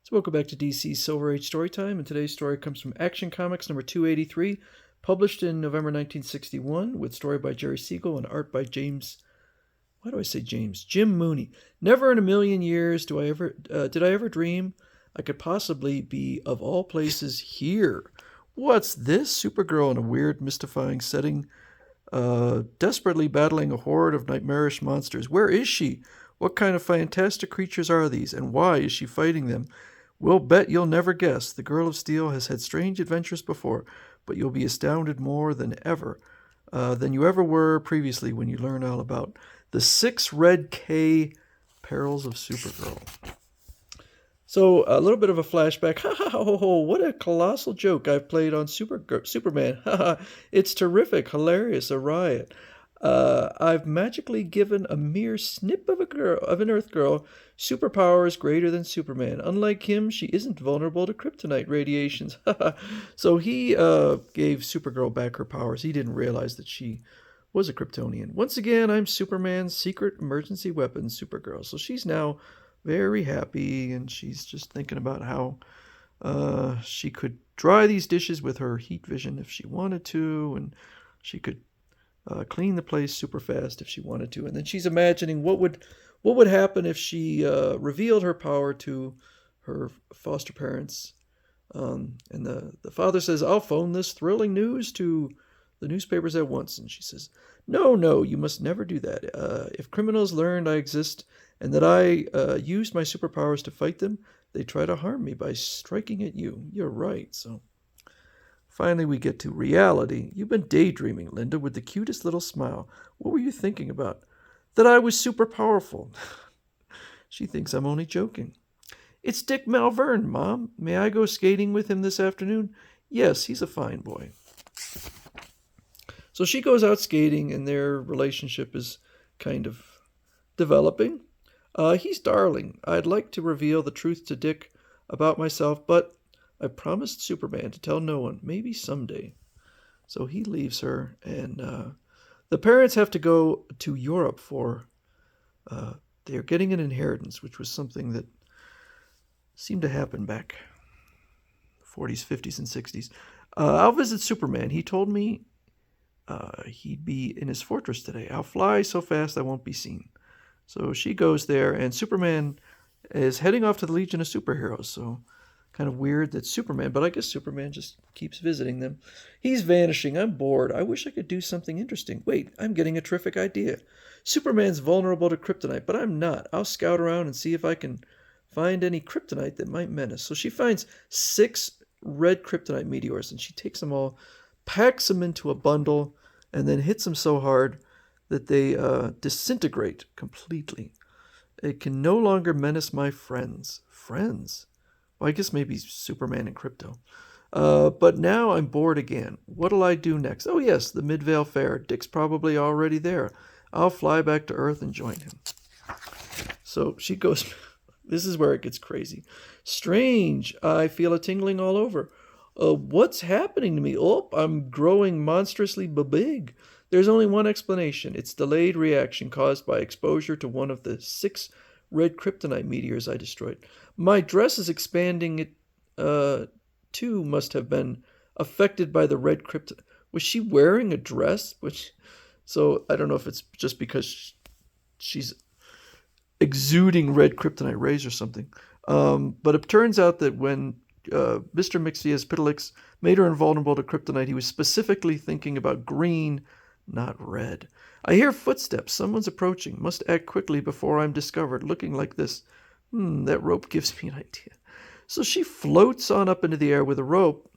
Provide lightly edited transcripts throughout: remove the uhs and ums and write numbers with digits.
So welcome back to DC's Silver Age Storytime, and today's story comes from Action Comics number 283, published in November 1961, with story by Jerry Siegel and art by Jim Mooney. Never in a million years did I ever dream I could possibly be, of all places, here. What's this? Supergirl in a weird, mystifying setting, desperately battling a horde of nightmarish monsters. Where is she? What kind of fantastic creatures are these, and why is she fighting them? We'll bet you'll never guess. The Girl of Steel has had strange adventures before, but you'll be astounded more than you ever were previously when you learn all about the 6 Red K Perils of Supergirl. So, a little bit of a flashback. Ha ha ho ho, what a colossal joke I've played on Superman. Ha ha, it's terrific, hilarious, a riot. I've magically given a mere snip of an Earth girl superpowers greater than Superman. Unlike him, she isn't vulnerable to kryptonite radiations. So he gave Supergirl back her powers. He didn't realize that she was a Kryptonian. Once again, I'm Superman's secret emergency weapon, Supergirl. So she's now very happy, and she's just thinking about how she could dry these dishes with her heat vision if she wanted to, and she could clean the place super fast if she wanted to. And then she's imagining what would happen if she revealed her power to her foster parents. And the father says, I'll phone this thrilling news to the newspapers at once. And she says, no, you must never do that. If criminals learned I exist and that I used my superpowers to fight them, they try to harm me by striking at you. You're right. So finally, we get to reality. You've been daydreaming, Linda, with the cutest little smile. What were you thinking about? That I was super powerful. She thinks I'm only joking. It's Dick Malvern, Mom. May I go skating with him this afternoon? Yes, he's a fine boy. So she goes out skating, and their relationship is kind of developing. He's darling. I'd like to reveal the truth to Dick about myself, but I promised Superman to tell no one, maybe someday. So he leaves her, and the parents have to go to Europe for, they're getting an inheritance, which was something that seemed to happen back 40s, 50s, and 60s. I'll visit Superman. He told me he'd be in his fortress today. I'll fly so fast I won't be seen. So she goes there, and Superman is heading off to the Legion of Superheroes, so kind of weird that Superman, but I guess Superman just keeps visiting them. He's vanishing. I'm bored. I wish I could do something interesting. Wait, I'm getting a terrific idea. Superman's vulnerable to kryptonite, but I'm not. I'll scout around and see if I can find any kryptonite that might menace. So she finds 6 red kryptonite meteors, and she takes them all, packs them into a bundle, and then hits them so hard that they disintegrate completely. It can no longer menace my friends. Friends? Well, I guess maybe Superman and Krypto. But now I'm bored again. What'll I do next? Oh, yes, the Midvale Fair. Dick's probably already there. I'll fly back to Earth and join him. So she goes... This is where it gets crazy. Strange. I feel a tingling all over. What's happening to me? Oh, I'm growing monstrously big. There's only one explanation. It's delayed reaction caused by exposure to one of the 6 red kryptonite meteors I destroyed. My dress is expanding. It, too, must have been affected by the red kryptonite. Was she wearing a dress? So I don't know if it's just because she's exuding red kryptonite rays or something. But it turns out that when Mr. Mxyzptlk made her invulnerable to kryptonite, he was specifically thinking about green, not red. I hear footsteps. Someone's approaching. Must act quickly before I'm discovered. Looking like this. That rope gives me an idea. So she floats on up into the air with a rope.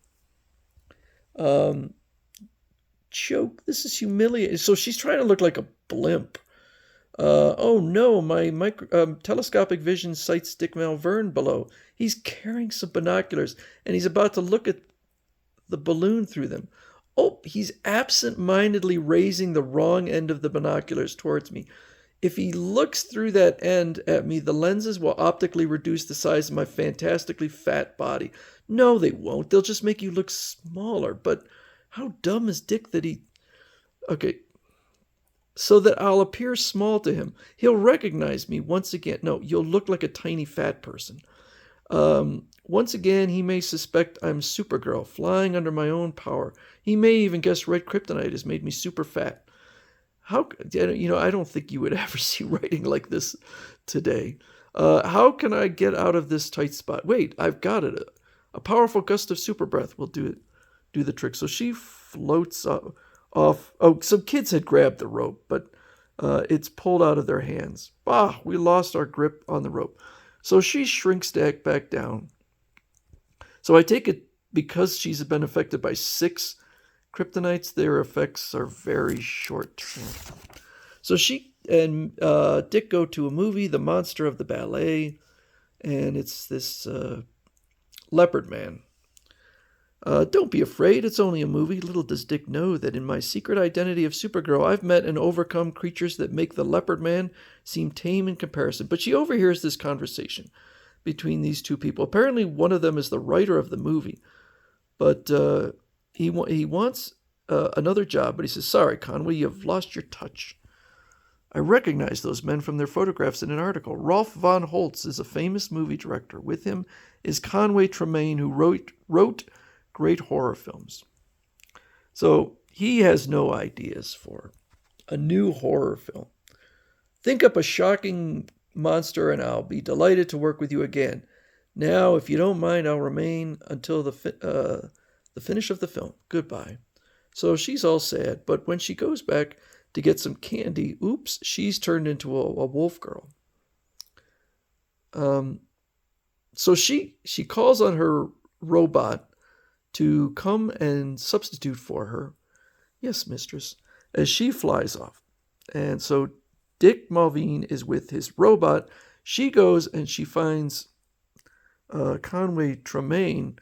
Choke. This is humiliating. So she's trying to look like a blimp. Oh no, my telescopic vision sights Dick Malvern below. He's carrying some binoculars, and he's about to look at the balloon through them. Oh, he's absent-mindedly raising the wrong end of the binoculars towards me. If he looks through that end at me, the lenses will optically reduce the size of my fantastically fat body. No, they won't. They'll just make you look smaller. But how dumb is Dick that he... Okay, so that I'll appear small to him. He'll recognize me once again. No, you'll look like a tiny fat person. Once again, he may suspect I'm Supergirl, flying under my own power. He may even guess red kryptonite has made me super fat. I don't think you would ever see writing like this today. How can I get out of this tight spot? Wait, I've got it. A powerful gust of super breath will do the trick. So she floats off. Oh, some kids had grabbed the rope, but it's pulled out of their hands. Bah, we lost our grip on the rope. So she shrinks back down. So I take it because she's been affected by 6 kryptonites, their effects are very short term. So she and Dick go to a movie, The Monster of the Ballet, and it's this leopard man. Don't be afraid, it's only a movie. Little does Dick know that in my secret identity of Supergirl, I've met and overcome creatures that make the leopard man seem tame in comparison. But she overhears this conversation between these two people. Apparently one of them is the writer of the movie, but he wants another job, but he says, sorry, Conway, you've lost your touch. I recognize those men from their photographs in an article. Rolf von Holtz is a famous movie director. With him is Conway Tremaine, who wrote great horror films. So he has no ideas for a new horror film. Think up a shocking monster and I'll be delighted to work with you again. Now, if you don't mind, I'll remain until the finish of the film. Goodbye. So she's all sad, but when she goes back to get some candy, oops, she's turned into a wolf girl. So she calls on her robot to come and substitute for her. Yes, mistress. As she flies off. And so Dick Mulveen is with his robot. She goes and she finds Conway Tremaine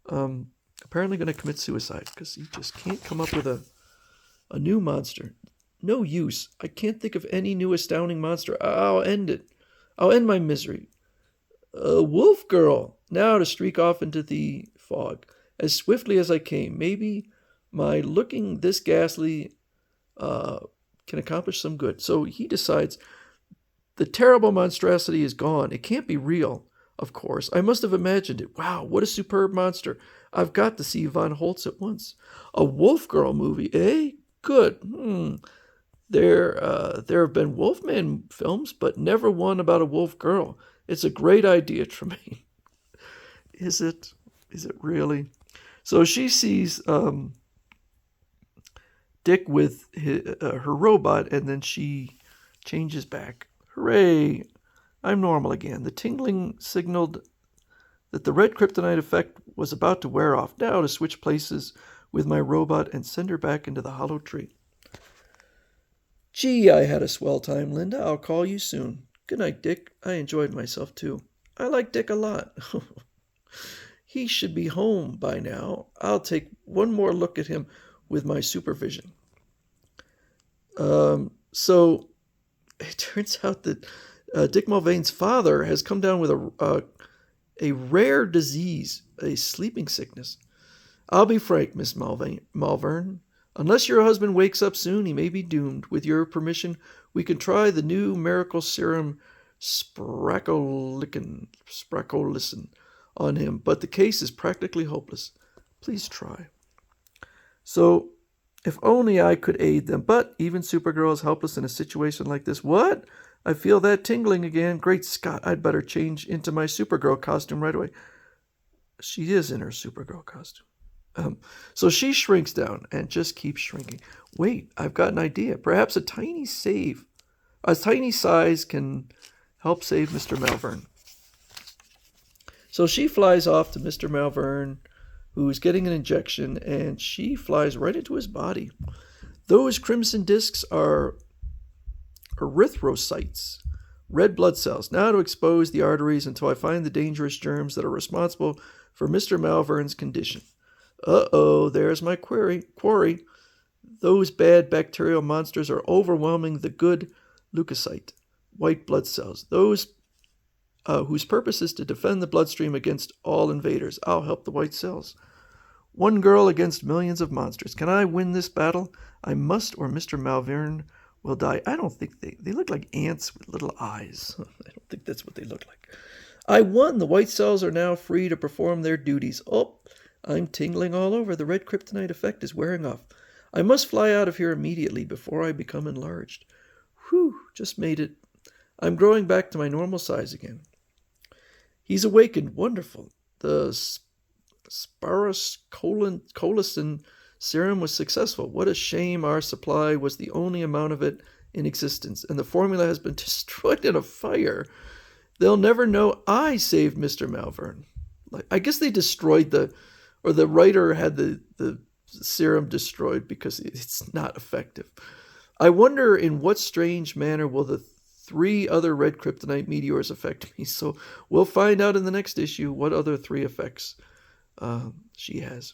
apparently going to commit suicide because he just can't come up with a new monster. No use. I can't think of any new astounding monster. I'll end it. I'll end my misery. Wolf girl. Now to streak off into the fog as swiftly as I came. Maybe my looking this ghastly can accomplish some good. So he decides the terrible monstrosity is gone. It can't be real, of course. I must have imagined it. Wow, what a superb monster. I've got to see Von Holtz at once. A Wolf Girl movie, eh? Good. There have been Wolfman films, but never one about a wolf girl. It's a great idea, Tremaine. Is it? Is it really? So she sees Dick with her robot, and then she changes back. Hooray! I'm normal again. The tingling signaled that the red kryptonite effect was about to wear off. Now to switch places with my robot and send her back into the hollow tree. Gee, I had a swell time, Linda. I'll call you soon. Good night, Dick. I enjoyed myself, too. I like Dick a lot. He should be home by now. I'll take one more look at him with my supervision. So it turns out that Dick Mulveen's father has come down with a rare disease, a sleeping sickness. I'll be frank, Miss Malvern. Unless your husband wakes up soon, he may be doomed. With your permission, we can try the new miracle serum Spracolicin on him, but the case is practically hopeless. Please try. So, if only I could aid them, but even Supergirl is helpless in a situation like this. What? I feel that tingling again. Great Scott, I'd better change into my Supergirl costume right away. She is in her Supergirl costume. So she shrinks down and just keeps shrinking. Wait, I've got an idea. Perhaps a tiny size can help save Mr. Malvern. So she flies off to Mr. Malvern, who's getting an injection, and she flies right into his body. Those crimson discs are erythrocytes, red blood cells. Now to expose the arteries until I find the dangerous germs that are responsible for Mr. Malvern's condition. Uh-oh, there's my quarry. Those bad bacterial monsters are overwhelming the good leukocyte, white blood cells, those whose purpose is to defend the bloodstream against all invaders. I'll help the white cells. One girl against millions of monsters. Can I win this battle? I must, or Mr. Malvern will die. I don't think they look like ants with little eyes. I don't think that's what they look like. I won! The white cells are now free to perform their duties. Oh, I'm tingling all over. The red kryptonite effect is wearing off. I must fly out of here immediately before I become enlarged. Whew, just made it. I'm growing back to my normal size again. He's awakened. Wonderful. The colicin serum was successful. What a shame our supply was the only amount of it in existence, and the formula has been destroyed in a fire. They'll never know I saved Mr. Malvern. I guess they destroyed the writer had the serum destroyed because it's not effective. I wonder in what strange manner will the 3 other red kryptonite meteors affect me. So we'll find out in the next issue what other 3 effects she has.